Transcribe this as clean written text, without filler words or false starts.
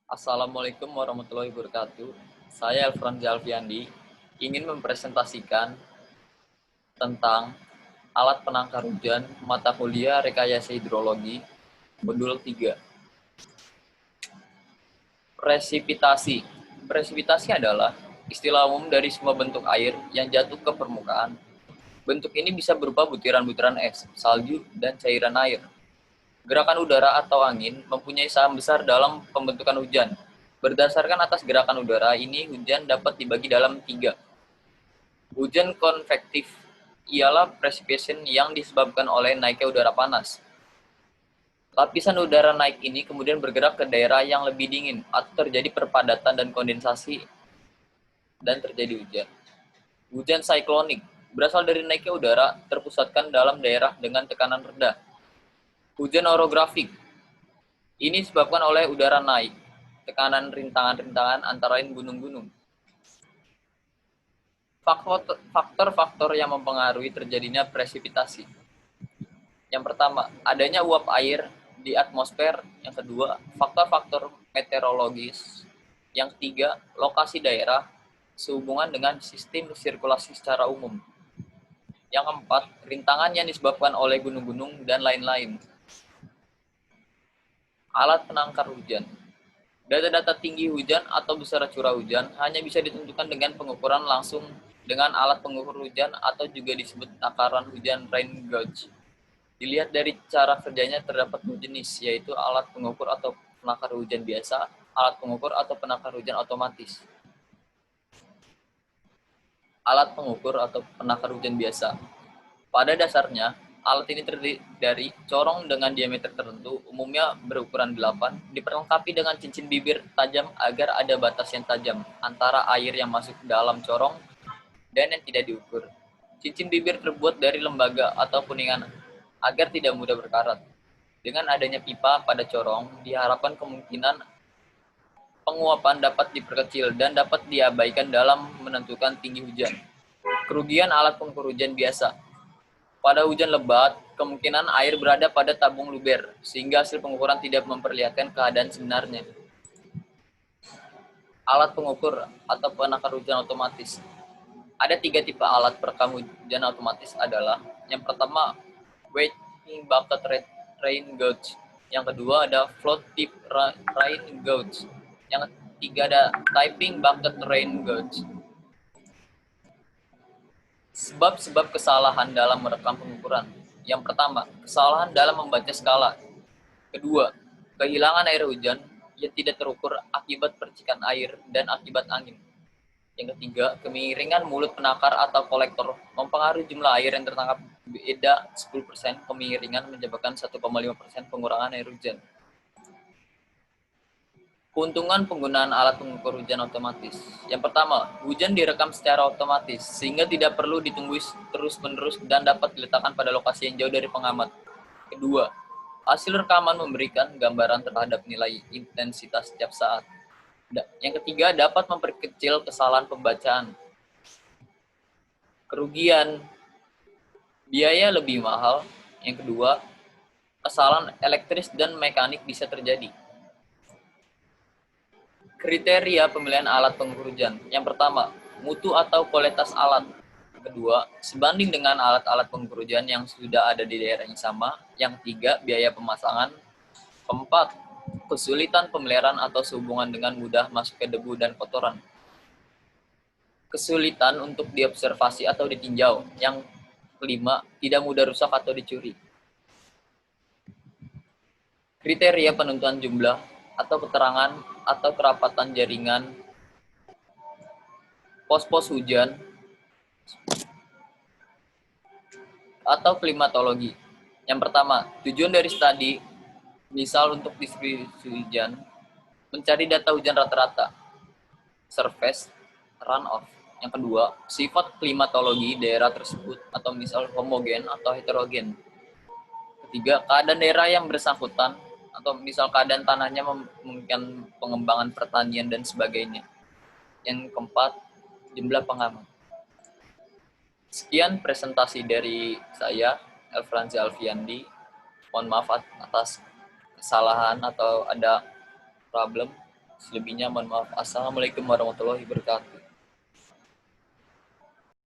Assalamualaikum warahmatullahi wabarakatuh. Saya Elfran Jalfiandi ingin mempresentasikan tentang alat penangkar hujan mata kuliah Rekayasa Hidrologi modul 3. Presipitasi. Presipitasi adalah istilah umum dari semua bentuk air yang jatuh ke permukaan. Bentuk ini bisa berupa butiran-butiran es, salju, dan cairan air. Gerakan udara atau angin mempunyai saham besar dalam pembentukan hujan. Berdasarkan atas gerakan udara ini, hujan dapat dibagi dalam 3. Hujan konvektif ialah precipitation yang disebabkan oleh naiknya udara panas. Lapisan udara naik ini kemudian bergerak ke daerah yang lebih dingin atau terjadi perpadatan dan kondensasi dan terjadi hujan. Hujan siklonik berasal dari naiknya udara terpusatkan dalam daerah dengan tekanan rendah. Hujan orografik ini disebabkan oleh udara naik, tekanan rintangan-rintangan antara lain gunung-gunung. Faktor-faktor yang mempengaruhi terjadinya presipitasi. Yang pertama, adanya uap air di atmosfer. Yang kedua, faktor-faktor meteorologis. Yang ketiga, lokasi daerah sehubungan dengan sistem sirkulasi secara umum. Yang keempat, rintangan yang disebabkan oleh gunung-gunung dan lain-lain. Alat penangkar hujan. Data-data tinggi hujan atau besar curah hujan hanya bisa ditentukan dengan pengukuran langsung dengan alat pengukur hujan atau juga disebut takaran hujan rain gauge. Dilihat dari cara kerjanya terdapat dua jenis, yaitu alat pengukur atau penakar hujan biasa, alat pengukur atau penakar hujan otomatis. Alat pengukur atau penakar hujan biasa. Pada dasarnya, alat ini terdiri dari corong dengan diameter tertentu, umumnya berukuran 8, diperlengkapi dengan cincin bibir tajam agar ada batas yang tajam antara air yang masuk ke dalam corong dan yang tidak diukur. Cincin bibir terbuat dari lembaga atau kuningan agar tidak mudah berkarat. Dengan adanya pipa pada corong, diharapkan kemungkinan penguapan dapat diperkecil dan dapat diabaikan dalam menentukan tinggi hujan. Kerugian alat pengukur hujan biasa. Pada hujan lebat, kemungkinan air berada pada tabung luber, sehingga hasil pengukuran tidak memperlihatkan keadaan sebenarnya. Alat pengukur atau penakar hujan otomatis. Ada 3 tipe alat perekam hujan otomatis adalah, yang pertama, weighting bucket rain gauge. Yang kedua ada float tip rain gauge. Yang ketiga ada typing bucket rain gauge. Sebab-sebab kesalahan dalam merekam pengukuran. Yang pertama, kesalahan dalam membaca skala. Kedua, kehilangan air hujan yang tidak terukur akibat percikan air dan akibat angin. Yang ketiga, kemiringan mulut penakar atau kolektor mempengaruhi jumlah air yang tertangkap. Beda 10% kemiringan menyebabkan 1,5% pengurangan air hujan. Keuntungan penggunaan alat pengukur hujan otomatis. Yang pertama, hujan direkam secara otomatis sehingga tidak perlu ditunggu terus-menerus dan dapat diletakkan pada lokasi yang jauh dari pengamat. Kedua, hasil rekaman memberikan gambaran terhadap nilai intensitas setiap saat. Yang ketiga, dapat memperkecil kesalahan pembacaan. Kerugian, biaya lebih mahal. Yang kedua, kesalahan elektris dan mekanik bisa terjadi. Kriteria pemilihan alat pengukur hujan. Yang pertama, mutu atau kualitas alat. Kedua, sebanding dengan alat-alat pengukur hujan yang sudah ada di daerah yang sama. Yang tiga, biaya pemasangan. Keempat, kesulitan pemeliharaan atau sehubungan dengan mudah masuknya debu dan kotoran. Kesulitan untuk diobservasi atau ditinjau. Yang kelima, tidak mudah rusak atau dicuri. Kriteria penentuan jumlah atau keterangan atau kerapatan jaringan pos-pos hujan atau klimatologi. Yang pertama, tujuan dari studi, misal untuk distribusi hujan, mencari data hujan rata-rata, surface runoff. Yang kedua, sifat klimatologi daerah tersebut atau misal homogen atau heterogen. Ketiga, keadaan daerah yang bersangkutan atau misal keadaan tanahnya memungkinkan pengembangan pertanian dan sebagainya. Yang keempat, jumlah pengamat. Sekian presentasi dari saya, Elfran Jalfiandi. Mohon maaf atas kesalahan atau ada problem. Selebihnya mohon maaf. Assalamualaikum warahmatullahi wabarakatuh.